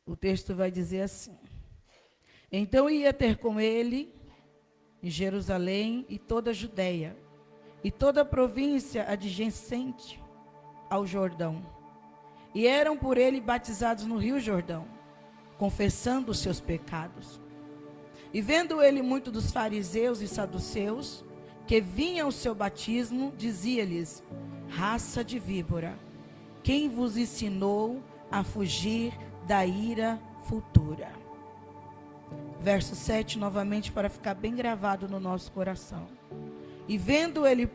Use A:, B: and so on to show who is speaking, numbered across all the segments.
A: O texto vai dizer assim: então ia ter com ele em Jerusalém e toda a Judéia, e toda a província adjacente ao Jordão. E eram por ele batizados no rio Jordão, confessando os seus pecados. E vendo ele muito dos fariseus e saduceus, que vinham ao seu batismo, dizia-lhes: raça de víbora, quem vos ensinou a fugir da ira futura? Verso 7, novamente, para ficar bem gravado no nosso coração. E vendo ele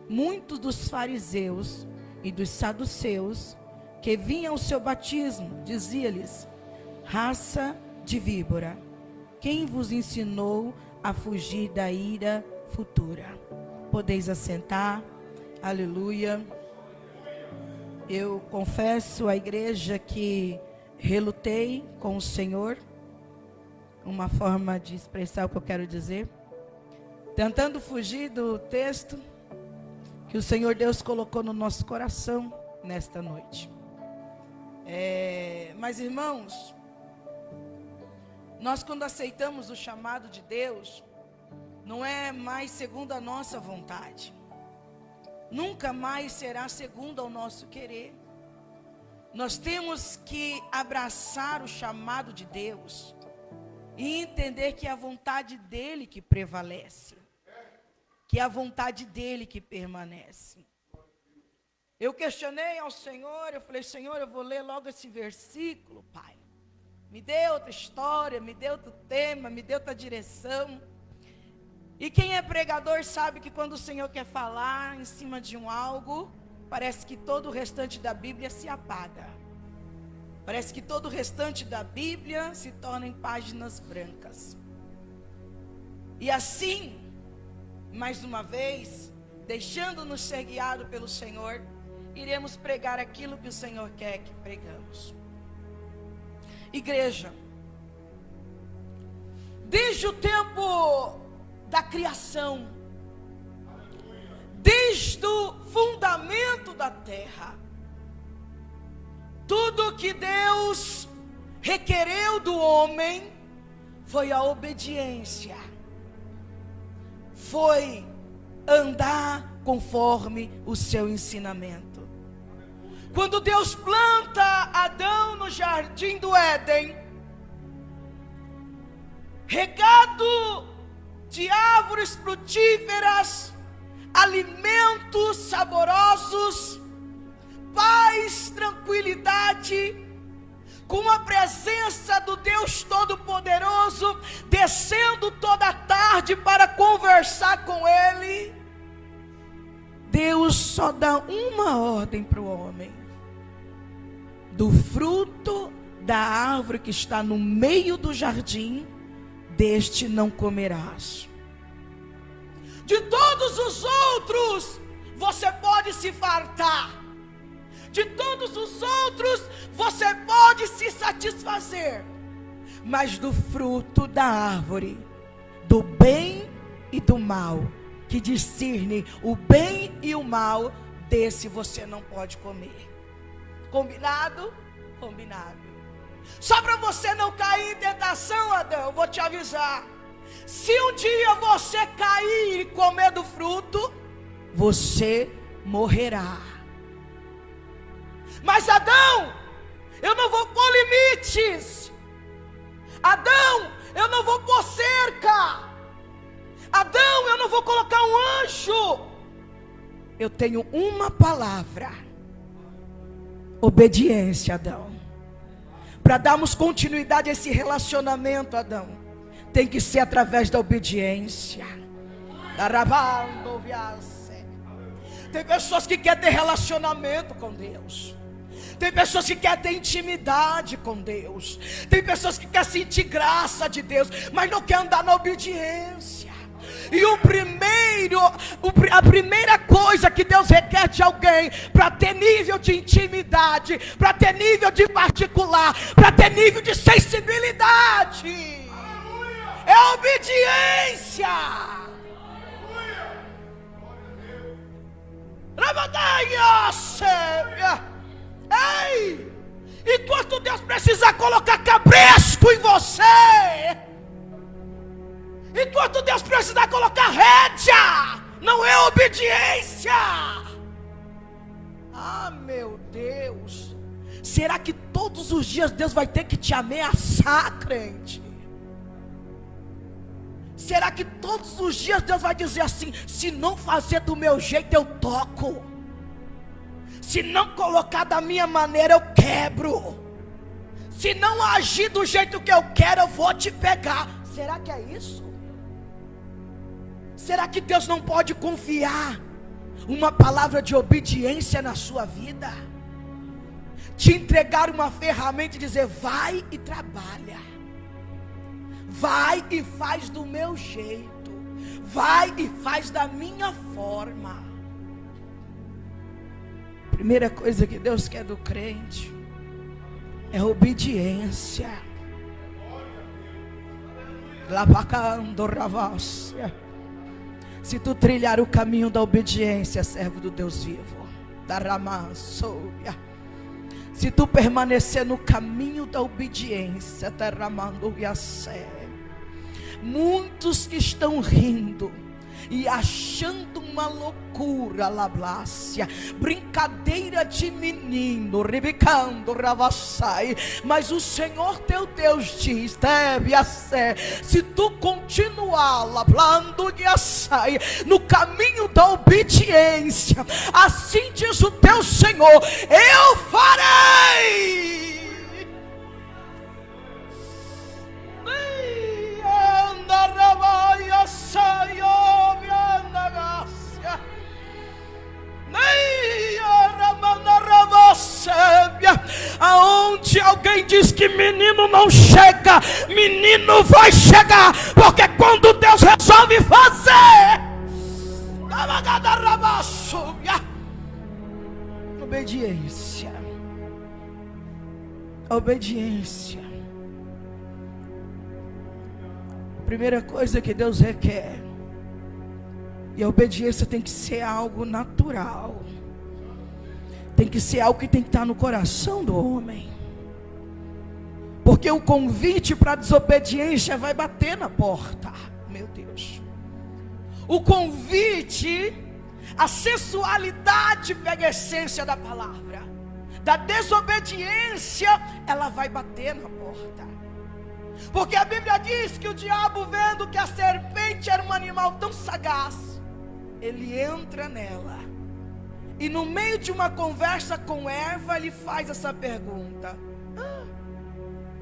A: muitos dos fariseus e dos saduceus, que vinham ao seu batismo, dizia-lhes: raça de víbora, quem vos ensinou a fugir da ira futura? Podeis assentar. Aleluia. Eu confesso à igreja que relutei com o Senhor, uma forma de expressar o que eu quero dizer, tentando fugir do texto que o Senhor Deus colocou no nosso coração nesta noite. Mas irmãos, nós quando aceitamos o chamado de Deus, não é mais segundo a nossa vontade, nunca mais será segundo ao nosso querer. Nós temos que abraçar o chamado de Deus e entender que é a vontade dele que prevalece, que é a vontade dele que permanece. Eu questionei ao Senhor, eu falei: Senhor, eu vou ler logo esse versículo, Pai. Me dê outra história, me dê outro tema, me dê outra direção. E quem é pregador sabe que quando o Senhor quer falar em cima de um algo, parece que todo o restante da Bíblia se apaga. Parece que todo o restante da Bíblia se torna em páginas brancas. E assim, mais uma vez, deixando-nos ser guiados pelo Senhor, iremos pregar aquilo que o Senhor quer que pregamos. Igreja, desde o tempo da criação, desde o fundamento da terra, tudo que Deus requereu do homem foi a obediência, foi andar conforme o seu ensinamento. Quando Deus planta Adão no jardim do Éden, regado de árvores frutíferas, alimentos saborosos, paz, tranquilidade, com a presença do Deus Todo-Poderoso, descendo toda tarde para conversar com ele, Deus só dá uma ordem para o homem: do fruto da árvore que está no meio do jardim, deste não comerás. De todos os outros, você pode se fartar. De todos os outros, você pode se satisfazer. Mas do fruto da árvore, do bem e do mal, que discerne o bem e o mal, desse você não pode comer. Combinado? Combinado. Só para você não cair em tentação, Adão, eu vou te avisar. Se um dia você cair e comer do fruto, você morrerá. Mas Adão, eu não vou pôr limites. Adão, eu não vou pôr cerca. Adão, eu não vou colocar um anjo. Eu tenho uma palavra: obediência, Adão. Para darmos continuidade a esse relacionamento, Adão, tem que ser através da obediência. Tem pessoas que querem ter relacionamento com Deus. Tem pessoas que querem ter intimidade com Deus. Tem pessoas que querem sentir graça de Deus, mas não querem andar na obediência. E a primeira coisa que Deus requer de alguém, para ter nível de intimidade, para ter nível de particular, para ter nível de sensibilidade, é a obediência. Ei!
B: Enquanto Deus precisar colocar cabresco em você, enquanto Deus precisar colocar rédea, não é obediência. Ah, meu Deus, será que todos os dias Deus vai ter que te ameaçar, crente? Será que todos os dias Deus vai dizer assim: se não fazer do meu jeito eu toco, se não colocar da minha maneira eu quebro, se não agir do jeito que eu quero eu vou te pegar? Será que é isso? Será que Deus não pode confiar uma palavra de obediência na sua vida? Te entregar uma ferramenta e dizer: vai e trabalha, vai e faz do meu jeito, vai e faz da minha forma. Primeira coisa que Deus quer do crente é obediência. Se tu trilhar o caminho da obediência, servo do Deus vivo, se tu permanecer no caminho da obediência, muitos que estão rindo e achando uma loucura, lablácia, brincadeira de menino, ribicando, ravassai, mas o Senhor teu Deus diz: deve a ser, se tu continuar lablando e assai no caminho da obediência, assim diz o teu Senhor, eu farei. Aonde alguém diz que menino não chega, menino vai chegar, porque quando Deus resolve fazer, obediência, obediência. Primeira coisa que Deus requer, e a obediência tem que ser algo natural, tem que ser algo que tem que estar no coração do homem, porque o convite para a desobediência vai bater na porta. Meu Deus, o convite, a sensualidade pega a essência da palavra, da desobediência ela vai bater na porta. Porque a Bíblia diz que o diabo, vendo que a serpente era um animal tão sagaz, ele entra nela, e no meio de uma conversa com Eva, ele faz essa pergunta: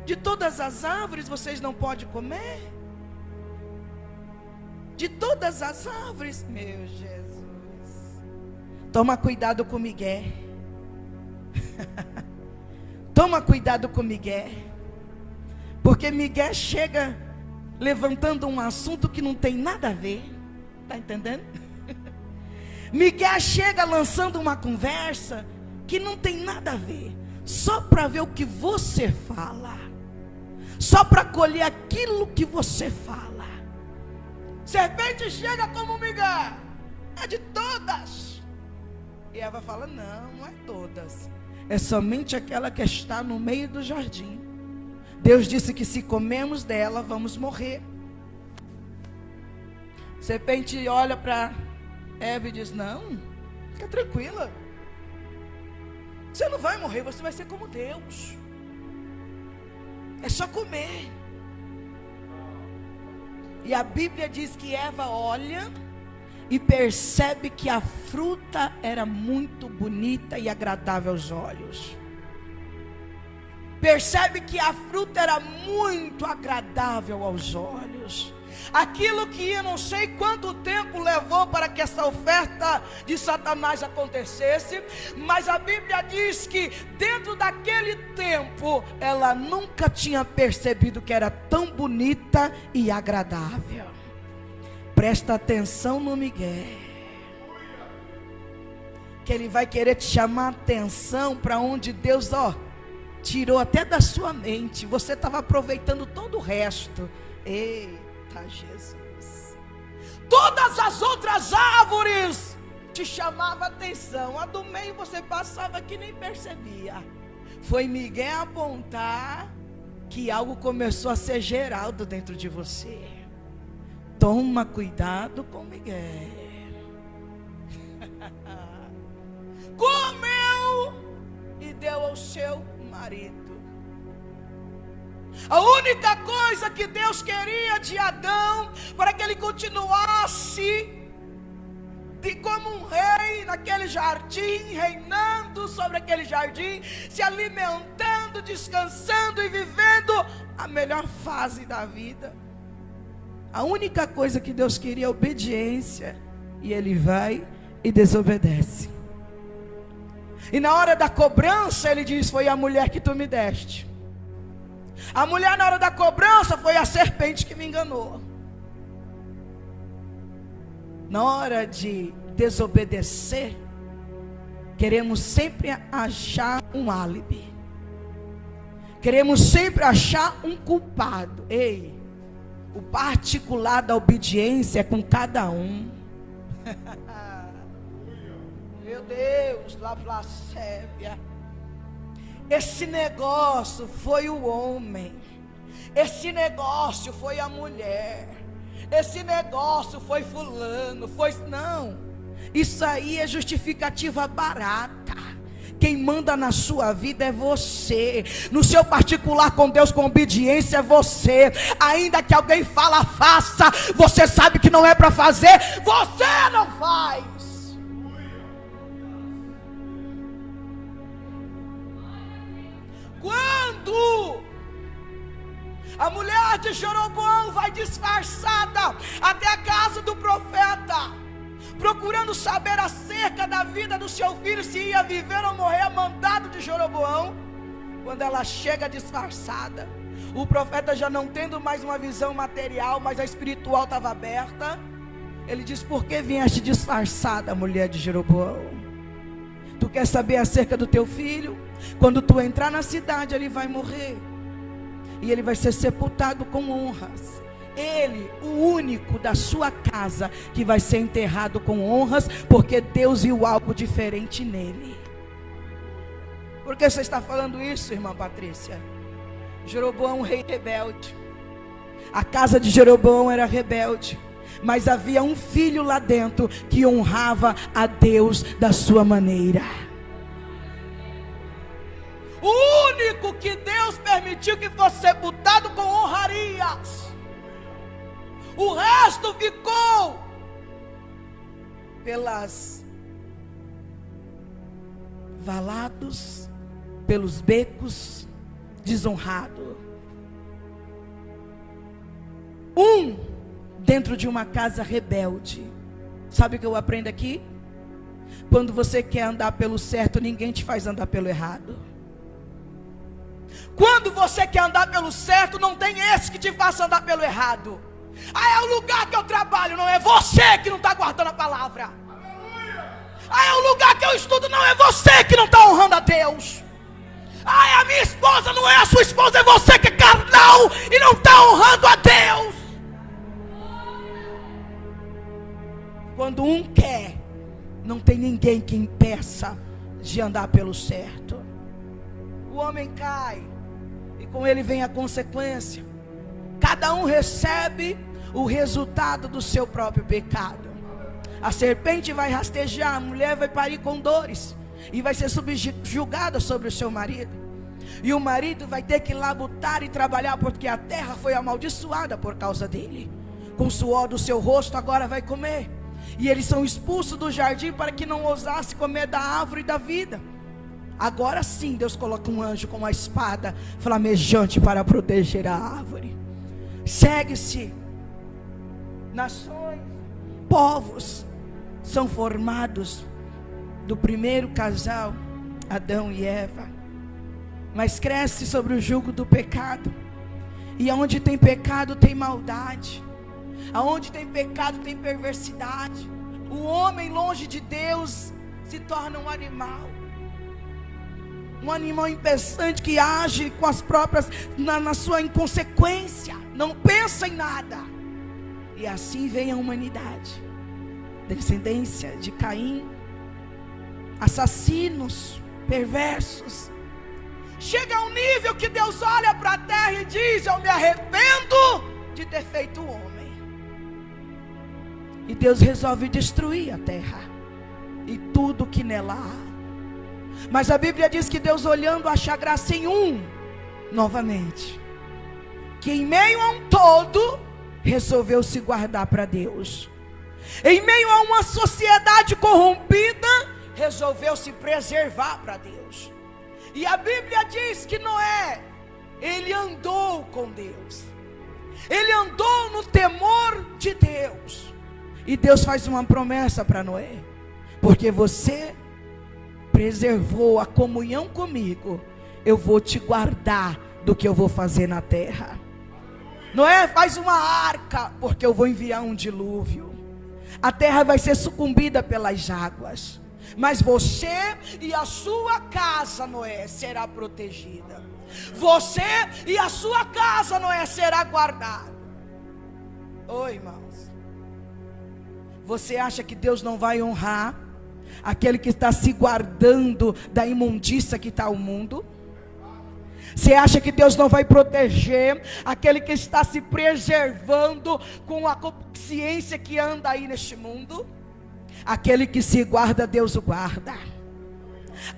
B: de todas as árvores vocês não podem comer? De todas as árvores? Meu Jesus, toma cuidado com Miguel. Toma cuidado com Miguel, porque Miguel chega levantando um assunto que não tem nada a ver. Está entendendo? Miguel chega lançando uma conversa que não tem nada a ver, só para ver o que você fala, só para colher aquilo que você fala. Serpente chega como Miguel: é de todas. E Eva fala: não, não é todas, é somente aquela que está no meio do jardim. Deus disse que se comermos dela, vamos morrer. Serpente olha para Eva e diz: não, fica tranquila, você não vai morrer, você vai ser como Deus, é só comer. E a Bíblia diz que Eva olha e percebe que a fruta era muito bonita e agradável aos olhos. Percebe que a fruta era muito agradável aos olhos. Aquilo que eu não sei quanto tempo levou para que essa oferta de Satanás acontecesse, mas a Bíblia diz que dentro daquele tempo ela nunca tinha percebido que era tão bonita e agradável. Presta atenção no Miguel, que ele vai querer te chamar a atenção para onde Deus tirou até da sua mente. Você estava aproveitando todo o resto. Eita Jesus, todas as outras árvores te chamavam a atenção, a do meio você passava que nem percebia, Foi Miguel apontar que algo começou a ser Geraldo dentro de você. Toma cuidado com Miguel. Comeu e deu ao seu marido. A única coisa que Deus queria de Adão, para que ele continuasse como um rei naquele jardim, reinando sobre aquele jardim, se alimentando, descansando e vivendo a melhor fase da vida. A única coisa que Deus queria é obediência, e ele vai e desobedece. E na hora da cobrança ele diz: foi a mulher que tu me deste. A mulher, na hora da cobrança, foi a serpente que me enganou. Na hora de desobedecer, queremos sempre achar um álibi. Queremos sempre achar um culpado. Ei, o particular da obediência é com cada um. Meu Deus, Lavlacévia. Esse negócio foi o homem. Esse negócio foi a mulher. Esse negócio foi fulano. Não. Isso aí é justificativa barata. Quem manda na sua vida é você. No seu particular com Deus, com obediência, é você. Ainda que alguém fala, faça. Você sabe que não é para fazer. Você não faz. Quando a mulher de Jeroboão vai disfarçada até a casa do profeta, procurando saber acerca da vida do seu filho, se ia viver ou morrer a mandado de Jeroboão, quando ela chega disfarçada, o profeta já não tendo mais uma visão material, mas a espiritual estava aberta, ele diz: por que vieste disfarçada, mulher de Jeroboão? Tu quer saber acerca do teu filho? Quando tu entrar na cidade, ele vai morrer, e ele vai ser sepultado com honras. Ele, o único da sua casa que vai ser enterrado com honras, porque Deus viu algo diferente nele. Por que você está falando isso, irmã Patrícia? Jeroboão, um rei rebelde. A casa de Jeroboão era rebelde, mas havia um filho lá dentro que honrava a Deus da sua maneira. O único que Deus permitiu que fosse sepultado com honrarias. O resto ficou pelas valados, pelos becos, desonrado. Dentro de uma casa rebelde. Sabe o que eu aprendo aqui? Quando você quer andar pelo certo, ninguém te faz andar pelo errado. Quando você quer andar pelo certo, não tem esse que te faça andar pelo errado. É o lugar que eu trabalho, não é você que não está guardando a palavra. É o lugar que eu estudo, não é você que não está honrando a Deus. É a minha esposa, não é a sua esposa, é você que é carnal e não está honrando a Deus. Quando um quer, não tem ninguém que impeça de andar pelo certo. O homem cai, e com ele vem a consequência. Cada um recebe o resultado do seu próprio pecado. A serpente vai rastejar, a mulher vai parir com dores, e vai ser subjugada sobre o seu marido. E o marido vai ter que labutar e trabalhar, porque a terra foi amaldiçoada por causa dele. Com o suor do seu rosto agora vai comer. E eles são expulsos do jardim para que não ousasse comer da árvore da vida. Agora sim Deus coloca um anjo com uma espada flamejante para proteger a árvore. Segue-se. Nações, povos são formados do primeiro casal, Adão e Eva. Mas cresce sobre o jugo do pecado. E aonde tem pecado tem maldade. Aonde tem pecado tem perversidade. O homem longe de Deus se torna um animal. Um animal impensante que age com as próprias, na sua inconsequência. Não pensa em nada. E assim vem a humanidade. Descendência de Caim. Assassinos, perversos. Chega um nível que Deus olha para a terra e diz: eu me arrependo de ter feito o homem. E Deus resolve destruir a terra e tudo que nela há. Mas a Bíblia diz que Deus, olhando, acha graça em um novamente, que em meio a um todo resolveu se guardar para Deus. Em meio a uma sociedade corrompida, resolveu se preservar para Deus. E a Bíblia diz que Noé, ele andou com Deus, ele andou no temor de Deus. E Deus faz uma promessa para Noé: porque você preservou a comunhão comigo, eu vou te guardar do que eu vou fazer na terra. Noé, faz uma arca, porque eu vou enviar um dilúvio. A terra vai ser sucumbida pelas águas, mas você e a sua casa, Noé, será protegida. Você e a sua casa, Noé, será guardada. Oi, irmãos, você acha que Deus não vai honrar aquele que está se guardando da imundícia que está o mundo? Você acha que Deus não vai proteger aquele que está se preservando com a consciência que anda aí neste mundo? Aquele que se guarda, Deus o guarda.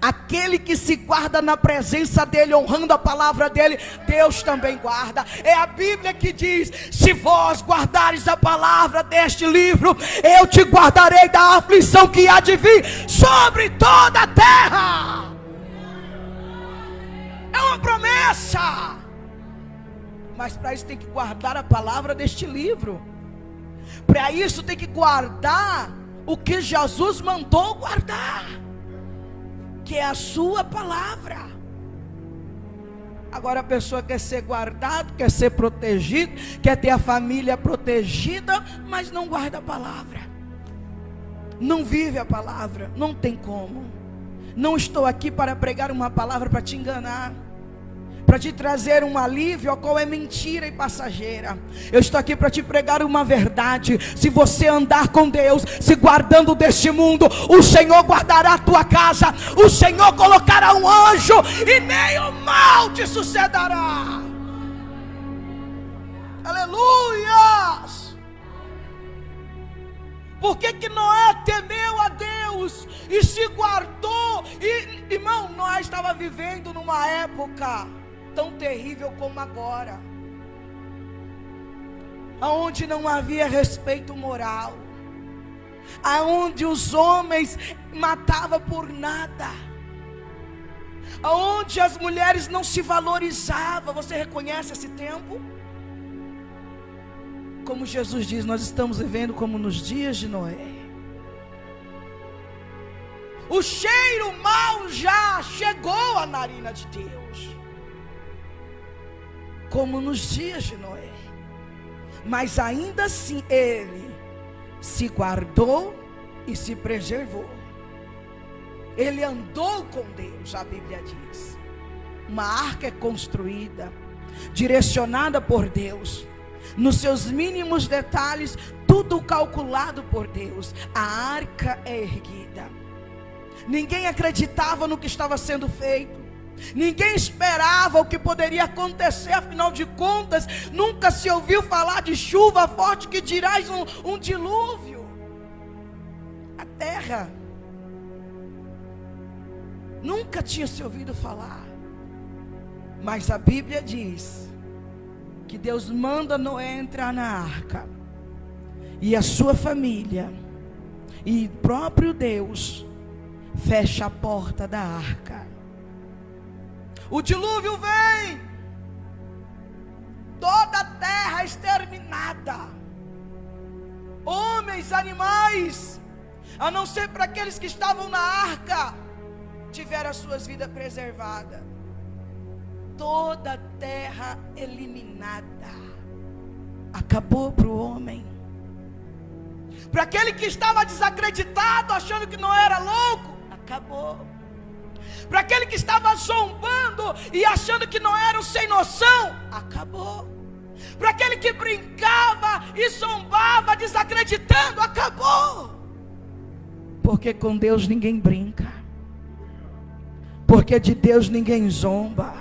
B: Aquele que se guarda na presença dele, honrando a palavra dele, Deus também guarda. É a Bíblia que diz: se vós guardares a palavra deste livro, eu te guardarei da aflição que há de vir sobre toda a terra. É uma promessa. Mas para isso tem que guardar a palavra deste livro. Para isso tem que guardar o que Jesus mandou guardar, que é a sua palavra. Agora a pessoa quer ser guardado, quer ser protegido, quer ter a família protegida, mas não guarda a palavra, não vive a palavra. Não tem como. Não estou aqui para pregar uma palavra para te enganar, para te trazer um alívio, a qual é mentira e passageira. Eu estou aqui para te pregar uma verdade. Se você andar com Deus, se guardando deste mundo, o Senhor guardará a tua casa, o Senhor colocará um anjo e nem o mal te sucederá. Aleluias! Por que Noé temeu a Deus e se guardou? E, irmão, Noé estava vivendo numa época tão terrível como agora, aonde não havia respeito moral, aonde os homens matavam por nada, aonde as mulheres não se valorizavam. Você reconhece esse tempo? Como Jesus diz, nós estamos vivendo como nos dias de Noé. O cheiro mau já chegou à narina de Deus, como nos dias de Noé. Mas ainda assim ele se guardou e se preservou. Ele andou com Deus, a Bíblia diz. Uma arca é construída, direcionada por Deus, nos seus mínimos detalhes, tudo calculado por Deus. A arca é erguida. Ninguém acreditava no que estava sendo feito, ninguém esperava o que poderia acontecer. Afinal de contas, nunca se ouviu falar de chuva forte, que dirás um dilúvio. A terra nunca tinha se ouvido falar. Mas a Bíblia diz que Deus manda Noé entrar na arca, e a sua família, e próprio Deus fecha a porta da arca. O dilúvio vem, toda a terra exterminada, homens, animais, a não ser para aqueles que estavam na arca, tiveram as suas vidas preservadas. Toda a terra eliminada. Acabou para o homem. Para aquele que estava desacreditado, achando que não era louco, acabou. Para aquele que estava zombando e achando que não era um sem noção, acabou. Para aquele que brincava e zombava, desacreditando, acabou. Porque com Deus ninguém brinca. Porque de Deus ninguém zomba.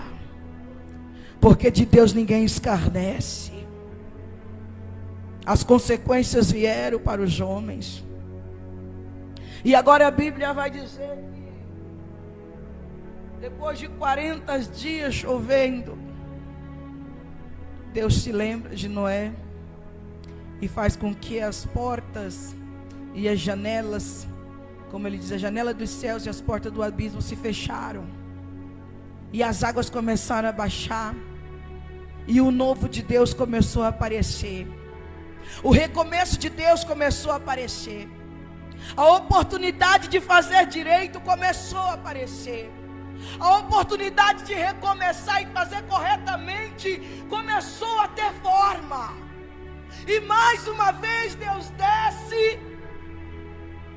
B: Porque de Deus ninguém escarnece. As consequências vieram para os homens. E agora a Bíblia vai dizer que depois de 40 dias chovendo, Deus se lembra de Noé e faz com que as portas e as janelas, como ele diz, a janela dos céus e as portas do abismo se fecharam. E as águas começaram a baixar. E o novo de Deus começou a aparecer. O recomeço de Deus começou a aparecer. A oportunidade de fazer direito começou a aparecer. A oportunidade de recomeçar e fazer corretamente começou a ter forma. E mais uma vez Deus desce,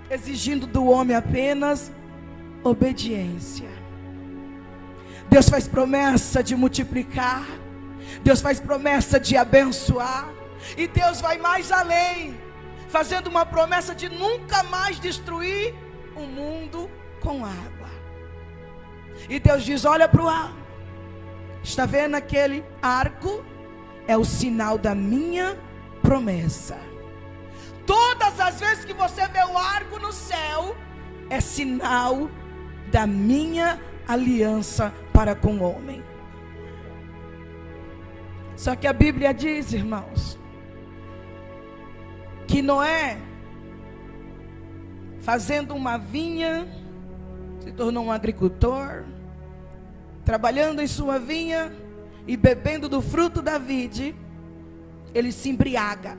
B: exigindo do homem apenas obediência. Deus faz promessa de multiplicar. Deus faz promessa de abençoar. E Deus vai mais além, fazendo uma promessa de nunca mais destruir o mundo com água. E Deus diz: olha para o ar. Está vendo aquele arco? É o sinal da minha promessa. Todas as vezes que você vê o arco no céu, é sinal da minha aliança para com o homem. Só que a Bíblia diz, irmãos, que Noé, fazendo uma vinha, se tornou um agricultor, trabalhando em sua vinha e bebendo do fruto da vide, ele se embriaga.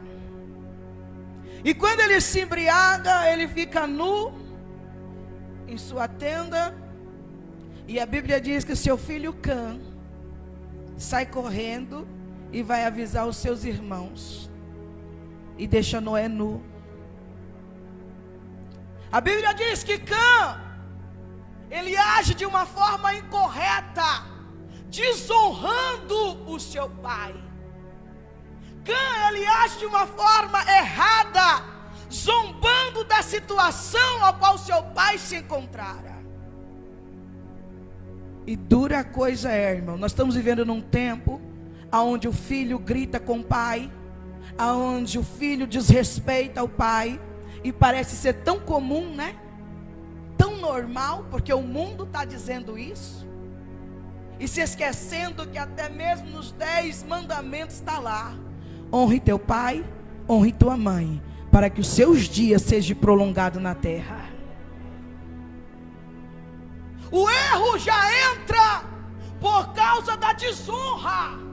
B: E quando ele se embriaga, ele fica nu em sua tenda. E a Bíblia diz que seu filho Cã sai correndo e vai avisar os seus irmãos. E deixa Noé nu. A Bíblia diz que Cã, ele age de uma forma incorreta, desonrando o seu pai. Cã, ele age de uma forma errada, zombando da situação a qual seu pai se encontrara. E dura coisa é, irmão. Nós estamos vivendo num tempo onde o filho grita com o pai, onde o filho desrespeita o pai, e parece ser tão comum, né? Tão normal, porque o mundo está dizendo isso, e se esquecendo que até mesmo nos 10 mandamentos está lá: honre teu pai, honre tua mãe, para que os seus dias sejam prolongados na terra. O erro já entra por causa da desonra.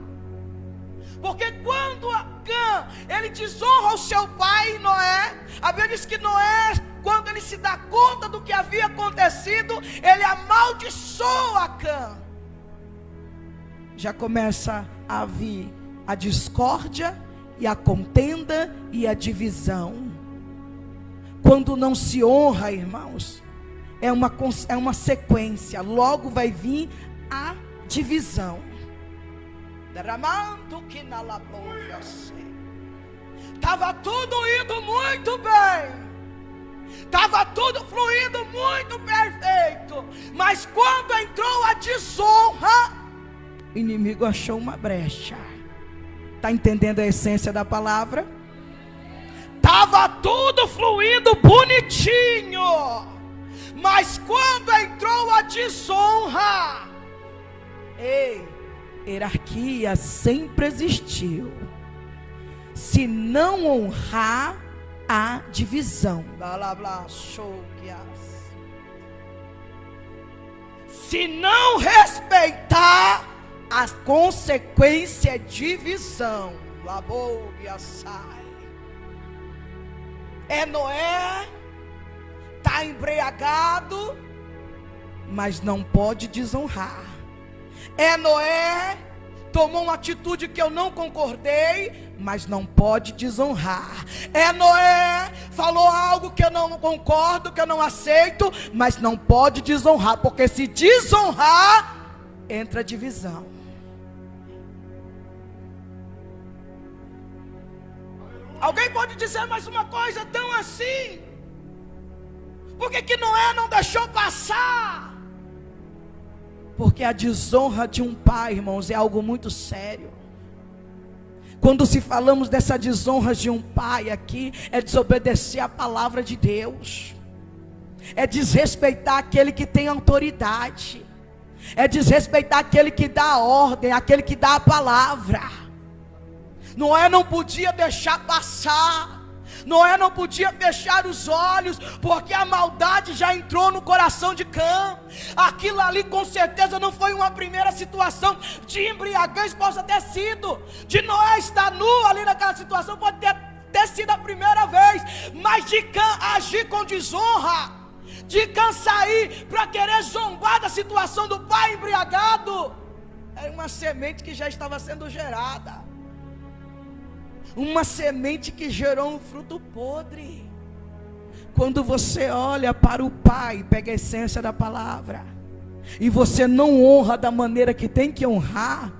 B: Porque quando Cã, ele desonra o seu pai Noé, a Bíblia diz que Noé, quando ele se dá conta do que havia acontecido, ele amaldiçoa Cã. Já começa a vir a discórdia e a contenda e a divisão. Quando não se honra, irmãos, é uma sequência, logo vai vir a divisão. Estava tudo indo muito bem, estava tudo fluindo muito perfeito, mas quando entrou a desonra, o inimigo achou uma brecha. Está entendendo a essência da palavra? Estava tudo fluindo bonitinho, mas quando entrou a desonra, hierarquia sempre existiu. Se não honrar, há divisão. Se não respeitar, a consequência é divisão. É Noé, está embriagado, mas não pode desonrar. É Noé, tomou uma atitude que eu não concordei, mas não pode desonrar. É Noé, falou algo que eu não concordo, que eu não aceito, mas não pode desonrar, porque se desonrar, entra divisão. Alguém pode dizer mais uma coisa tão assim? Por que Noé não deixou passar? Porque a desonra de um pai, irmãos, é algo muito sério. Quando se falamos dessa desonra de um pai aqui, é desobedecer a palavra de Deus, é desrespeitar aquele que tem autoridade, é desrespeitar aquele que dá a ordem, aquele que dá a palavra. Noé não podia deixar passar, Noé não podia fechar os olhos, porque a maldade já entrou no coração de Cã. Aquilo ali com certeza não foi uma primeira situação de embriaguez, possa ter sido, de Noé estar nu ali naquela situação, pode ter sido a primeira vez, mas de Cã agir com desonra, de Cã sair para querer zombar da situação do pai embriagado, era uma semente que já estava sendo gerada, uma semente que gerou um fruto podre. Quando você olha para o pai, pega a essência da palavra, e você não honra da maneira que tem que honrar,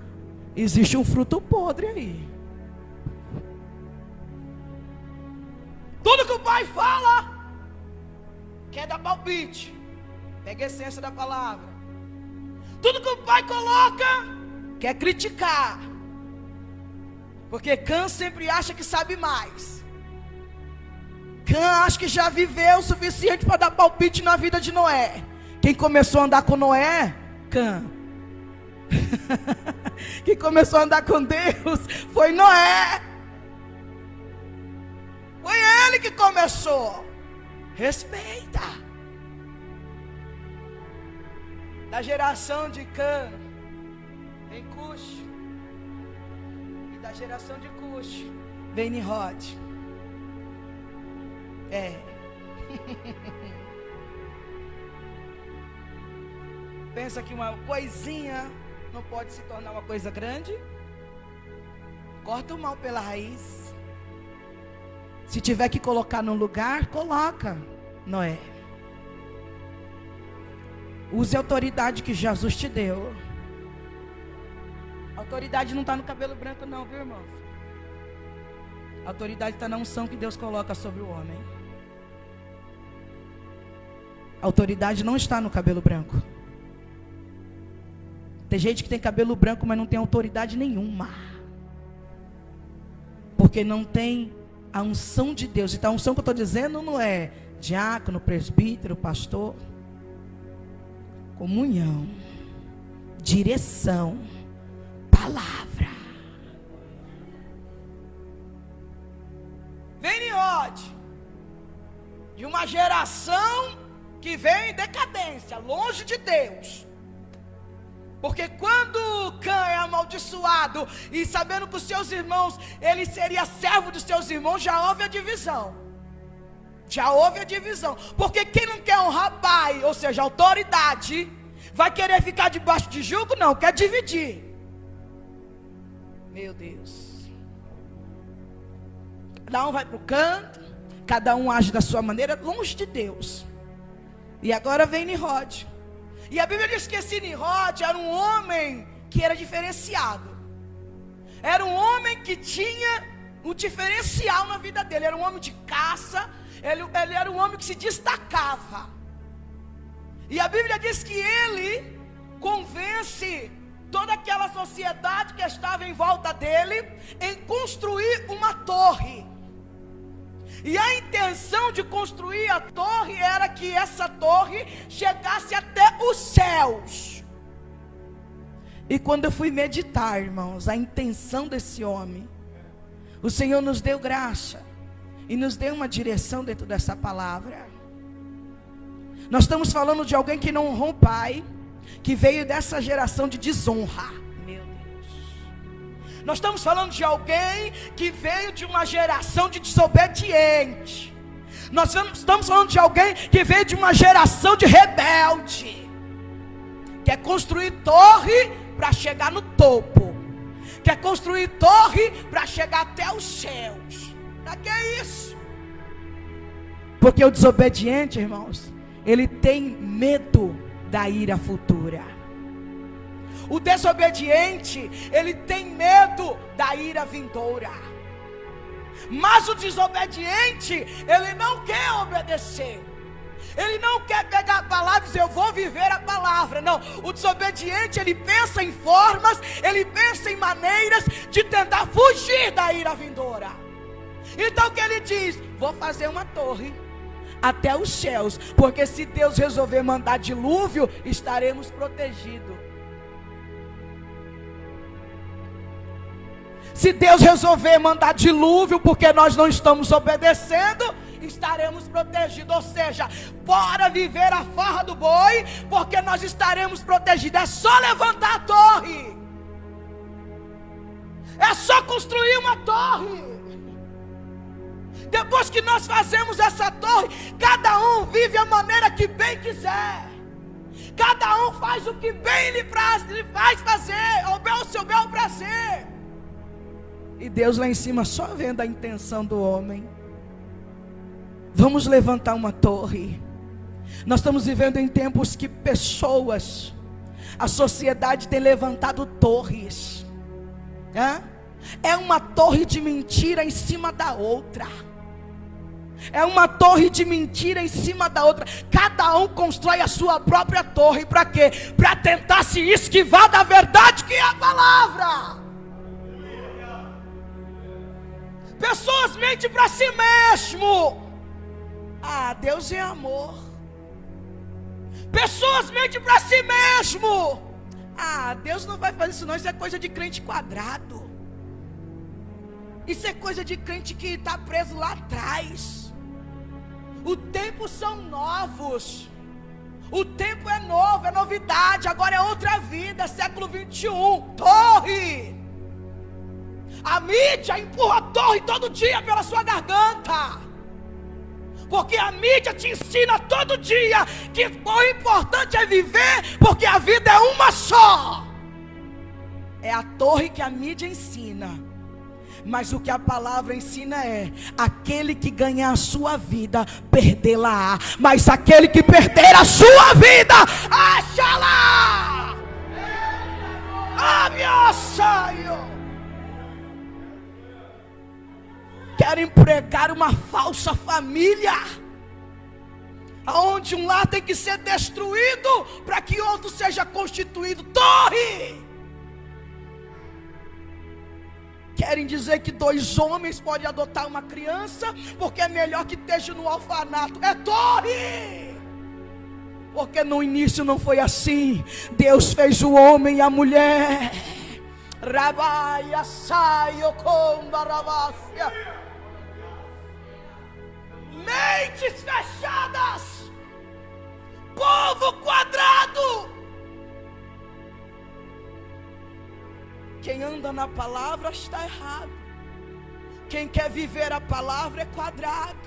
B: existe um fruto podre aí. Tudo que o pai fala, quer dar palpite, pega a essência da palavra. Tudo que o pai coloca, quer criticar, porque Cã sempre acha que sabe mais. Cã acha que já viveu o suficiente para dar palpite na vida de Noé. Quem começou a andar com Noé? Cã. Quem começou a andar com Deus foi Noé. Foi ele que começou. Respeita. Da geração de Cã em Cush, da geração de Cush vem Nimrod. Pensa que uma coisinha não pode se tornar uma coisa grande? Corta o mal pela raiz. Se tiver que colocar no lugar, coloca. Noé, use a autoridade que Jesus te deu. A autoridade não está no cabelo branco não, viu, irmãos? A autoridade está na unção que Deus coloca sobre o homem. A autoridade não está no cabelo branco. Tem gente que tem cabelo branco, mas não tem autoridade nenhuma, porque não tem a unção de Deus. Então a unção que eu estou dizendo não é diácono, presbítero, pastor. Comunhão, direção, palavra. Vem Nimrod, de uma geração que vem em decadência, longe de Deus. Porque quando Cã é amaldiçoado, e sabendo que os seus irmãos, ele seria servo dos seus irmãos, já houve a divisão. Já houve a divisão. Porque quem não quer honrar pai, ou seja, autoridade, vai querer ficar debaixo de jugo? Não, quer dividir. Meu Deus. Cada um vai para o canto, cada um age da sua maneira, longe de Deus. E agora vem Nimrod. E a Bíblia diz que esse Nimrod era um homem que era diferenciado. Era um homem que tinha um diferencial na vida dele. Era um homem de caça. Ele era um homem que se destacava. E a Bíblia diz que ele convence toda aquela sociedade que estava em volta dele em construir uma torre. E a intenção de construir a torre era que essa torre chegasse até os céus. E quando eu fui meditar, irmãos, a intenção desse homem, o Senhor nos deu graça e nos deu uma direção dentro dessa palavra. Nós estamos falando de alguém que não honrou o pai, que veio dessa geração de desonra. Nós estamos falando de alguém que veio de uma geração de desobediente. Nós estamos falando de alguém que veio de uma geração de rebelde. Quer construir torre para chegar no topo. Quer construir torre para chegar até os céus. Para que isso? Porque o desobediente, irmãos, ele tem medo da ira futura. O desobediente, ele tem medo da ira vindoura. Mas o desobediente, ele não quer obedecer. Ele não quer pegar a palavra e dizer, eu vou viver a palavra. Não, o desobediente, ele pensa em formas, ele pensa em maneiras de tentar fugir da ira vindoura. Então o que ele diz? Vou fazer uma torre até os céus, porque se Deus resolver mandar dilúvio, estaremos protegidos. Se Deus resolver mandar dilúvio, porque nós não estamos obedecendo, estaremos protegidos. Ou seja, bora viver a farra do boi, porque nós estaremos protegidos. É só levantar a torre, é só construir uma torre. Depois que nós fazemos essa torre, cada um vive a maneira que bem quiser, cada um faz o que bem lhe faz fazer, ao seu bel prazer. E Deus lá em cima só vendo a intenção do homem. Vamos levantar uma torre. Nós estamos vivendo em tempos que pessoas, a sociedade tem levantado torres. É uma torre de mentira em cima da outra. É uma torre de mentira em cima da outra. Cada um constrói a sua própria torre. Para quê? Para tentar se esquivar da verdade que é a palavra. Pessoas mentem para si mesmo. Deus é amor. Pessoas mentem para si mesmo. Deus não vai fazer isso não. Isso é coisa de crente quadrado. Isso é coisa de crente que está preso lá atrás. Os tempos são novos. O tempo é novo, é novidade. Agora é outra vida, século 21. Torre. A mídia empurra a torre todo dia pela sua garganta. Porque a mídia te ensina todo dia que o importante é viver, porque a vida é uma só. É a torre que a mídia ensina. Mas o que a palavra ensina é: aquele que ganhar a sua vida, perdê-la-á. Mas aquele que perder a sua vida, acha-la. Meu Senhor. Querem pregar uma falsa família, onde um lar tem que ser destruído para que outro seja constituído. Torre! Querem dizer que 2 homens podem adotar uma criança, porque é melhor que esteja no orfanato. É torre! Porque no início não foi assim. Deus fez o homem e a mulher. Rabaia saio com barabácia. Mentes fechadas, povo quadrado. Quem anda na palavra está errado. Quem quer viver a palavra é quadrado.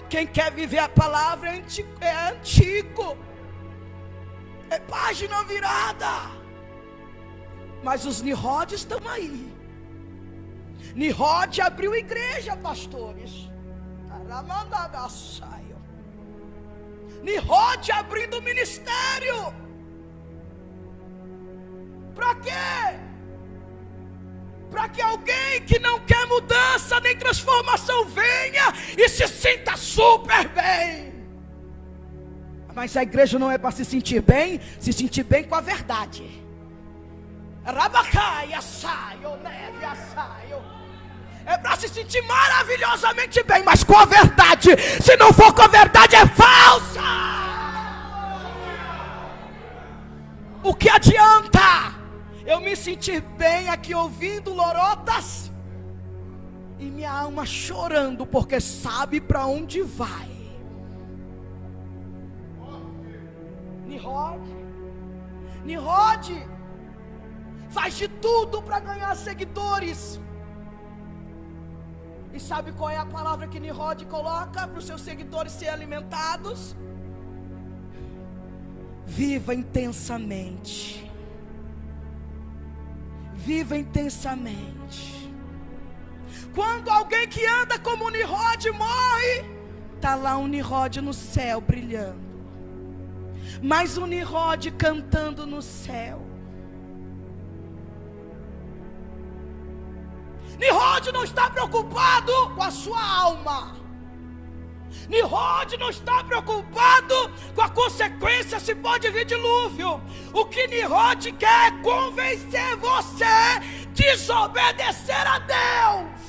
B: Quem quer viver a palavra é antigo, é página virada. Mas os Nirodes estão aí. Nirode abriu igreja, pastores. Nirode abrindo ministério. Para quê? Para que alguém que não quer mudança nem transformação venha e se sinta super bem. Mas a igreja não é para se sentir bem com a verdade. Rabacaia saio, neve saio. É para se sentir maravilhosamente bem, mas com a verdade. Se não for com a verdade, é falsa. O que adianta eu me sentir bem aqui ouvindo lorotas e minha alma chorando porque sabe para onde vai? Nirode faz de tudo para ganhar seguidores. E sabe qual é a palavra que Nirode coloca para os seus seguidores serem alimentados? Viva intensamente. Viva intensamente. Quando alguém que anda como Nirode morre, está lá um Nirode no céu brilhando. Mais um Nirode cantando no céu. Nirode não está preocupado com a sua alma. Nimrod não está preocupado com a consequência se pode vir dilúvio. O que Nimrod quer é convencer você a desobedecer a Deus.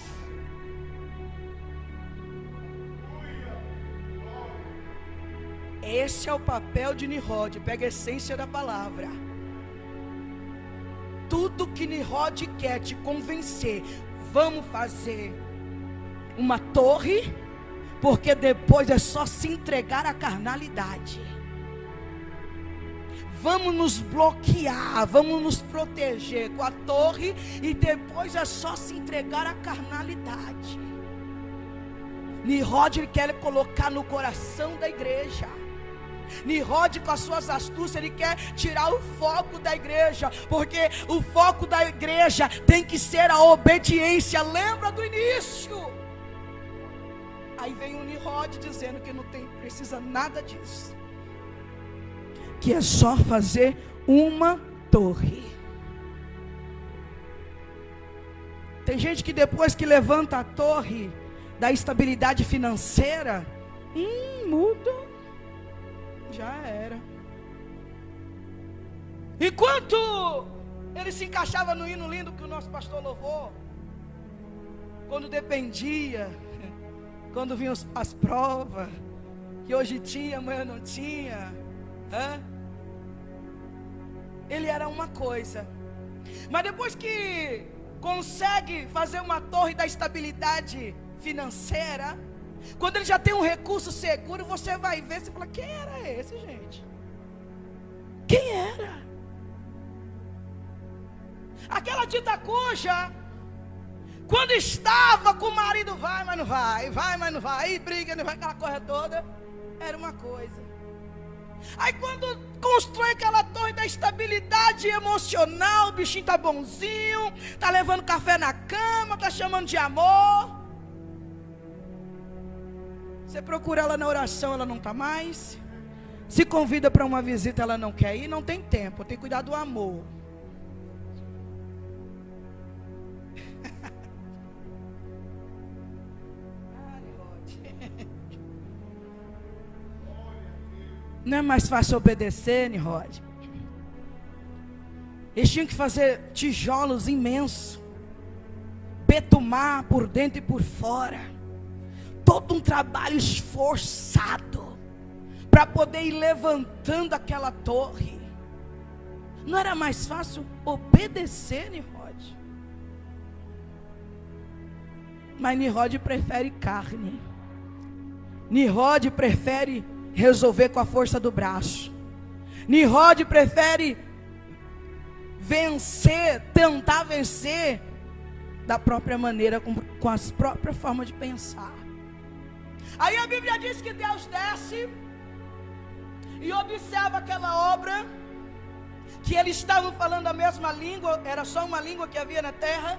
B: Esse é o papel de Nimrod. Pega a essência da palavra. Tudo que Nimrod quer te convencer, vamos fazer uma torre, porque depois é só se entregar à carnalidade. Vamos nos bloquear, vamos nos proteger com a torre, e depois é só se entregar à carnalidade. Nimrod quer colocar no coração da igreja. Nimrod, com as suas astúcias, ele quer tirar o foco da igreja, porque o foco da igreja tem que ser a obediência. Lembra do início? Aí vem o Nimrod dizendo que não precisa nada disso, que é só fazer uma torre. Tem gente que depois que levanta a torre da estabilidade financeira, muda. Já era. Enquanto ele se encaixava no hino lindo que o nosso pastor louvou, quando dependia, quando vinham as provas, que hoje tinha, amanhã não tinha, ele era uma coisa. Mas depois que consegue fazer uma torre da estabilidade financeira, quando ele já tem um recurso seguro, você vai ver, você fala: quem era esse, gente? Quem era? Aquela dita cuja, quando estava com o marido, vai, mas não vai, vai, mas não vai, aí briga, não vai, aquela coisa toda, era uma coisa. Aí quando constrói aquela torre da estabilidade emocional, o bichinho tá bonzinho, tá levando café na cama, tá chamando de amor. Você procura ela na oração, ela não está mais. Se convida para uma visita, ela não quer ir. Não tem tempo, tem que cuidar do amor. Não é mais fácil obedecer, Nimrod? Eles tinham que fazer tijolos imensos, betumar por dentro e por fora. Todo um trabalho esforçado para poder ir levantando aquela torre. Não era mais fácil obedecer, Nimrod? Mas Nimrod prefere carne. Nimrod prefere resolver com a força do braço. Nimrod prefere vencer, tentar vencer da própria maneira, com as próprias formas de pensar. Aí a Bíblia diz que Deus desce e observa aquela obra, que eles estavam falando a mesma língua, era só uma língua que havia na terra,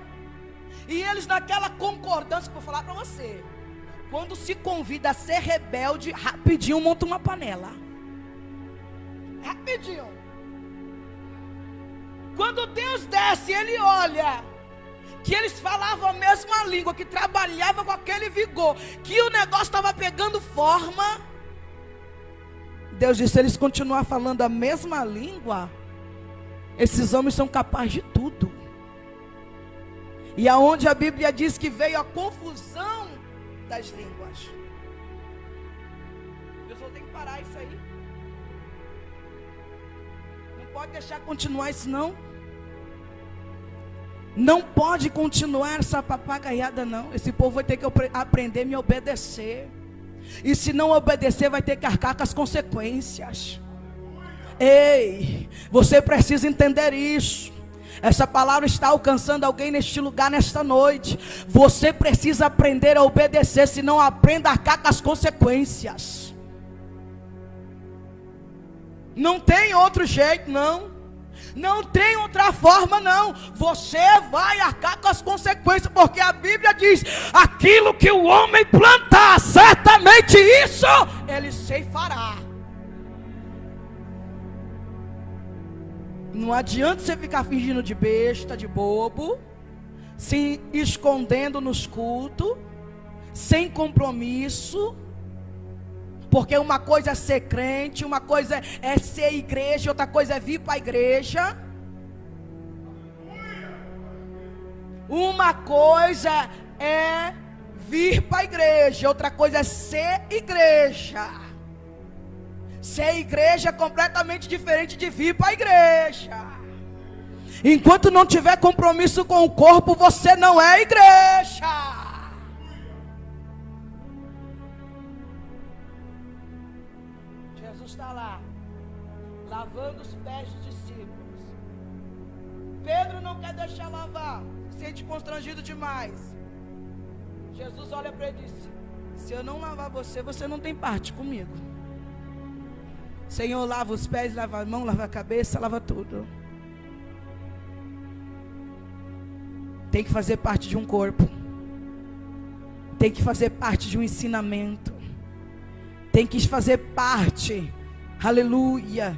B: e eles naquela concordância, vou falar para você, quando se convida a ser rebelde, rapidinho monta uma panela, rapidinho. Quando Deus desce, Ele olha que eles falavam a mesma língua, que trabalhavam com aquele vigor, que o negócio estava pegando forma. Deus disse: se eles continuar falando a mesma língua, esses homens são capazes de tudo. E aonde a Bíblia diz que veio a confusão das línguas. Deus vai ter que parar isso aí. Não pode deixar continuar isso não. Não pode continuar essa papagaiada não. Esse povo vai ter que aprender a me obedecer. E se não obedecer, vai ter que arcar com as consequências. Ei, você precisa entender isso. Essa palavra está alcançando alguém neste lugar, nesta noite. Você precisa aprender a obedecer. Se não, aprenda a arcar com as consequências. Não tem outro jeito não. Não tem outra forma não. Você vai arcar com as consequências, porque a Bíblia diz: aquilo que o homem plantar, certamente isso ele ceifará. Não adianta você ficar fingindo de besta, de bobo, se escondendo nos cultos, sem compromisso, Porque uma coisa é ser crente, uma coisa é ser igreja, outra coisa é vir para a igreja. Uma coisa é vir para a igreja, outra coisa é ser igreja. Ser igreja é completamente diferente de vir para a igreja. Enquanto não tiver compromisso com o corpo, você não é igreja. Jesus está lá, lavando os pés dos discípulos. Pedro não quer deixar lavar, se sente constrangido demais. Jesus olha para ele e disse: se eu não lavar você, você não tem parte comigo. Senhor, lava os pés, lava a mão, lava a cabeça, lava tudo. Tem que fazer parte de um corpo. Tem que fazer parte de um ensinamento. Tem que fazer parte, aleluia,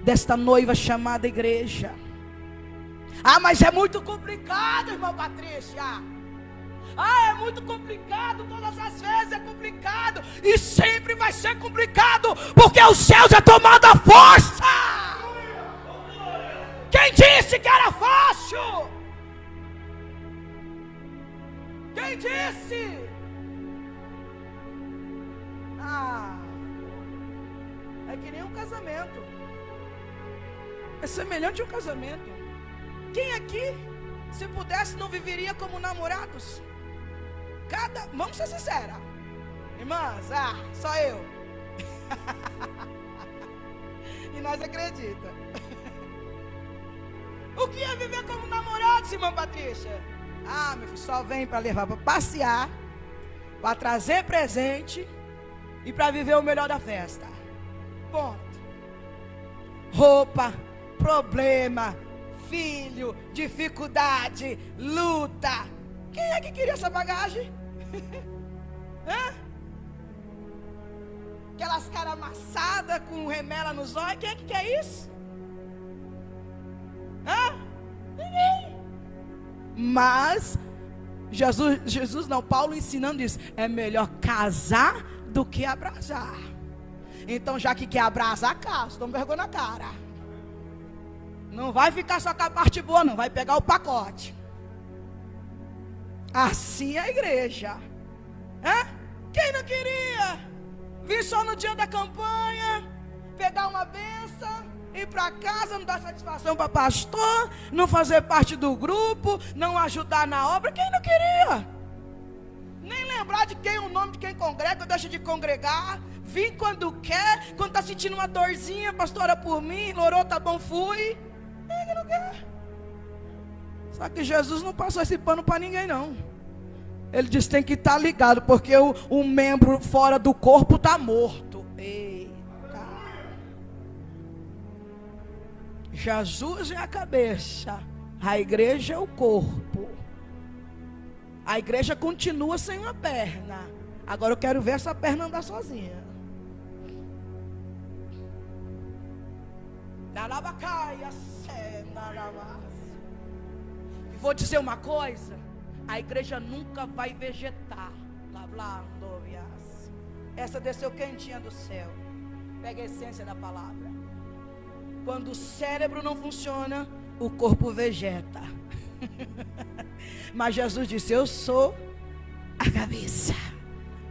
B: desta noiva chamada igreja. Ah, mas é muito complicado, irmã Patrícia. Ah, é muito complicado, todas as vezes é complicado. E sempre vai ser complicado, porque os céus é tomado à força. Quem disse que era fácil? Quem disse? Ah, é que nem um casamento. É semelhante a um casamento. Quem aqui, se pudesse, não viveria como namorados? Vamos ser sinceros, irmãs, só eu. E nós acreditamos. O que é viver como namorados, irmã Patrícia? Meu filho, só vem para levar para passear, para trazer presente e para viver o melhor da festa. Ponto. Roupa, problema, filho, dificuldade, luta. Quem é que queria essa bagagem? Aquelas caras amassadas com remela nos olhos. Quem é que quer isso? Ninguém. Mas Jesus não, Paulo ensinando isso. É melhor casar do que abrasar. Então, já que quer abrasar, casa, toma vergonha na cara. Não vai ficar só com a parte boa, não. Vai pegar o pacote. Assim é a igreja. Quem não queria vir só no dia da campanha, pegar uma bênção, ir para casa, não dar satisfação para pastor, não fazer parte do grupo, não ajudar na obra? Quem não queria? Nem lembrar de quem, o nome de quem congrega, deixa de congregar. Vim quando quer, quando está sentindo uma dorzinha, pastora por mim, orou, tá bom, fui. Quem não quer? Só que Jesus não passou esse pano para ninguém, não. Ele disse: tem que estar ligado, porque o membro fora do corpo está morto. Eita. Jesus é a cabeça, a igreja é o corpo. A igreja continua sem uma perna. Agora eu quero ver essa perna andar sozinha. E vou dizer uma coisa: a igreja nunca vai vegetar. Essa desceu quentinha do céu. Pega a essência da palavra. Quando o cérebro não funciona, o corpo vegeta. Mas Jesus disse: eu sou a cabeça,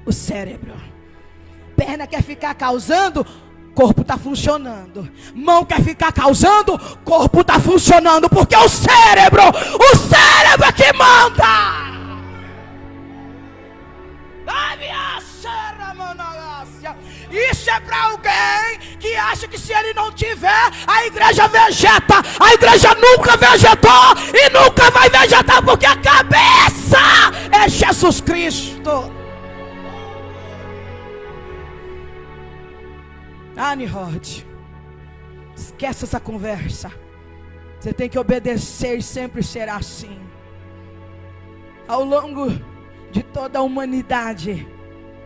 B: o cérebro. Perna quer ficar causando, corpo está funcionando. Mão quer ficar causando, corpo está funcionando. Porque o cérebro é que manda. Isso é para alguém que acha que se ele não tiver, a igreja vegeta. A igreja nunca vegetou e nunca vai vegetar, porque a cabeça é Jesus Cristo. Nihod, esquece essa conversa. Você tem que obedecer e sempre será assim. Ao longo de toda a humanidade,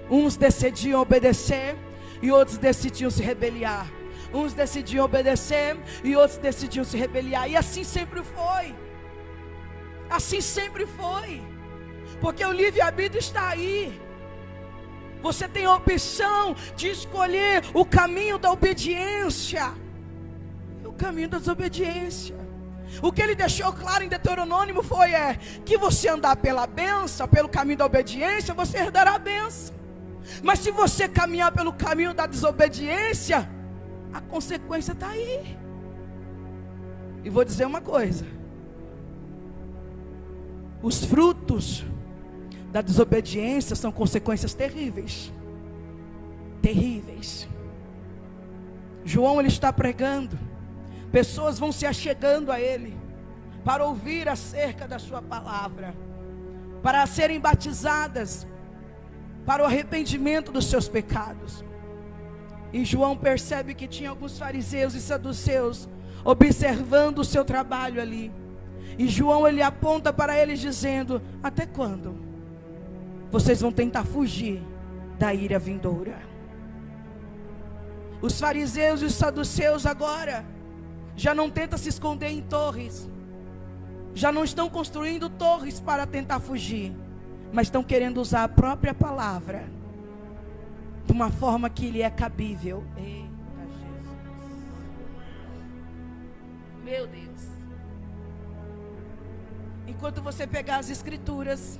B: uns decidiam obedecer e outros decidiam se rebeliar. Uns decidiam obedecer e outros decidiam se rebeliar. E assim sempre foi. Assim sempre foi. Porque o livre-arbítrio está aí. Você tem a opção de escolher o caminho da obediência. O caminho da desobediência. O que ele deixou claro em Deuteronômio foi que você andar pela bênção, pelo caminho da obediência, você herdará a bênção. Mas se você caminhar pelo caminho da desobediência, a consequência está aí. E vou dizer uma coisa: os frutos da desobediência são consequências terríveis. Terríveis. João, ele está pregando. Pessoas vão se achegando a ele para ouvir acerca da sua palavra, para serem batizadas, para o arrependimento dos seus pecados. E João percebe que tinha alguns fariseus e saduceus observando o seu trabalho ali. E João, ele aponta para eles dizendo: até quando vocês vão tentar fugir da ira vindoura? Os fariseus e os saduceus agora já não tentam se esconder em torres, já não estão construindo torres para tentar fugir, mas estão querendo usar a própria palavra de uma forma que lhe é cabível. Eita Jesus, meu Deus. Enquanto você pegar as escrituras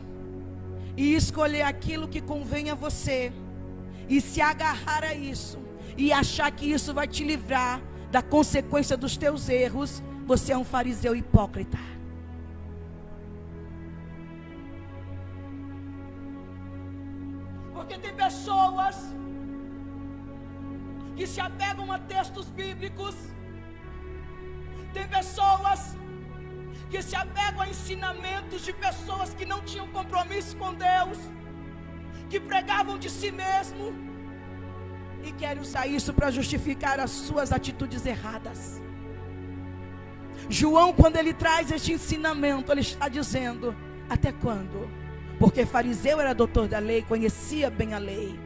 B: e escolher aquilo que convém a você, e se agarrar a isso, e achar que isso vai te livrar da consequência dos teus erros, você é um fariseu hipócrita. Porque tem pessoas que se apegam a textos bíblicos, tem pessoas que se apegam a ensinamentos de pessoas que não tinham compromisso com Deus, que pregavam de si mesmo, e querem usar isso para justificar as suas atitudes erradas. João, quando ele traz este ensinamento, ele está dizendo: até quando? Porque fariseu era doutor da lei, conhecia bem a lei,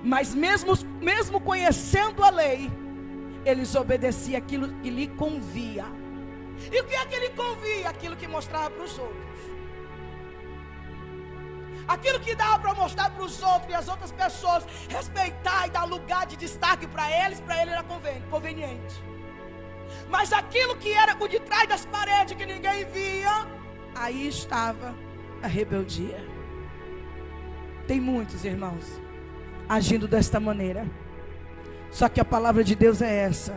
B: mas mesmo conhecendo a lei, eles obedeciam aquilo que lhe convia. E o que é que lhe convia? Aquilo que mostrava para os outros. Aquilo que dava para mostrar para os outros e as outras pessoas respeitar e dar lugar de destaque para ele era conveniente. Mas aquilo que era por detrás das paredes, que ninguém via, aí estava a rebeldia. Tem muitos irmãos agindo desta maneira. Só que a palavra de Deus é essa: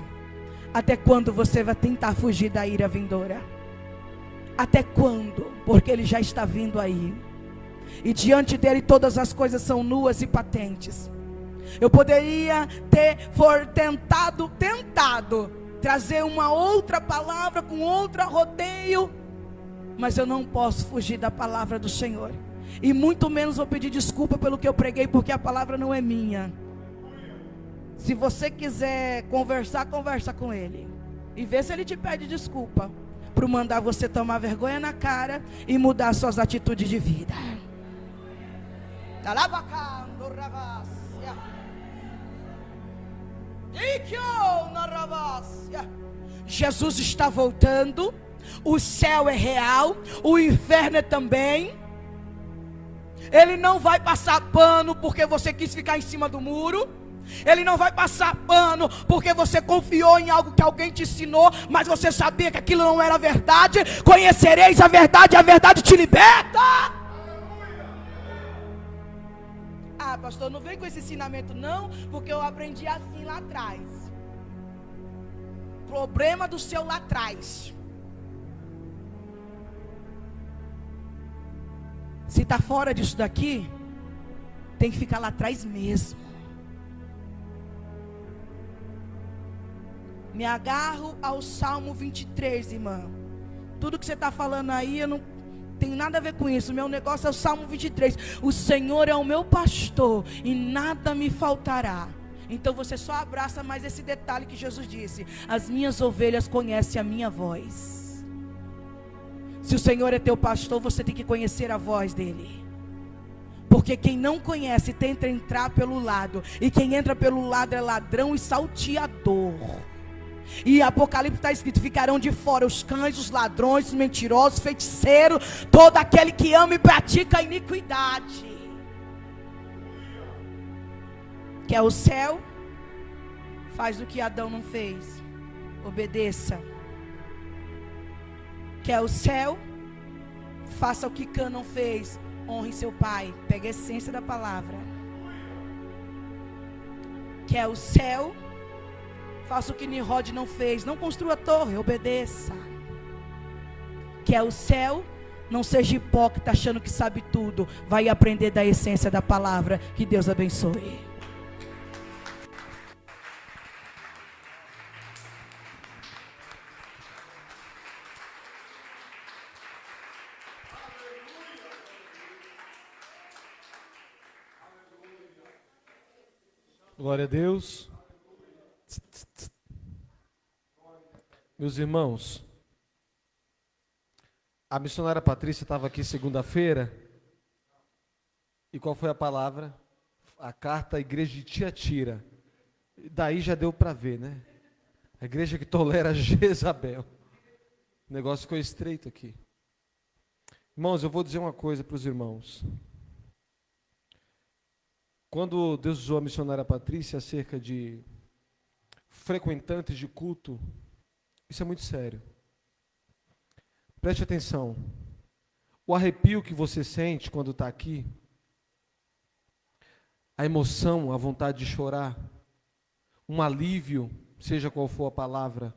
B: até quando você vai tentar fugir da ira vindoura? Até quando? Porque ele já está vindo aí, e diante dele todas as coisas são nuas e patentes. Eu poderia ter tentado trazer uma outra palavra com outro rodeio, mas eu não posso fugir da palavra do Senhor, e muito menos vou pedir desculpa pelo que eu preguei, porque a palavra não é minha. Se você quiser conversar, conversa com ele e vê se ele te pede desculpa por mandar você tomar vergonha na cara e mudar suas atitudes de vida. Jesus está voltando. O céu é real, o inferno é também. Ele não vai passar pano porque você quis ficar em cima do muro. Ele não vai passar pano porque você confiou em algo que alguém te ensinou, mas você sabia que aquilo não era verdade. Conhecereis a verdade te liberta. Ah, pastor, não vem com esse ensinamento não, porque eu aprendi assim lá atrás. Problema do seu lá atrás. Se está fora disso daqui, tem que ficar lá atrás mesmo. Me agarro ao Salmo 23, irmã. Tudo que você está falando aí, eu não tenho nada a ver com isso. Meu negócio é o Salmo 23. O Senhor é o meu pastor e nada me faltará. Então você só abraça mais esse detalhe que Jesus disse: as minhas ovelhas conhecem a minha voz. Se o Senhor é teu pastor, você tem que conhecer a voz dele. Porque quem não conhece tenta entrar pelo lado, e quem entra pelo lado é ladrão e salteador. E Apocalipse está escrito: ficarão de fora os cães, os ladrões, os mentirosos, feiticeiros, todo aquele que ama e pratica a iniquidade. Quer o céu? Faz o que Adão não fez. Obedeça. Quer o céu? Faça o que Cã não fez. Honre seu pai. Pega a essência da palavra. Quer o céu? Faça o que Nimrod não fez. Não construa torre. Obedeça. Quer o céu? Não seja hipócrita achando que sabe tudo. Vai aprender da essência da palavra. Que Deus abençoe.
C: Glória a Deus. Meus irmãos, a missionária Patrícia estava aqui segunda-feira. E qual foi a palavra? A carta à igreja de Tiatira. Daí já deu para ver, né? A igreja que tolera Jezabel. O negócio ficou estreito aqui. Irmãos, eu vou dizer uma coisa para os irmãos. Quando Deus usou a missionária Patrícia acerca de frequentantes de culto, isso é muito sério. Preste atenção. O arrepio que você sente quando está aqui, a emoção, a vontade de chorar, um alívio, seja qual for a palavra,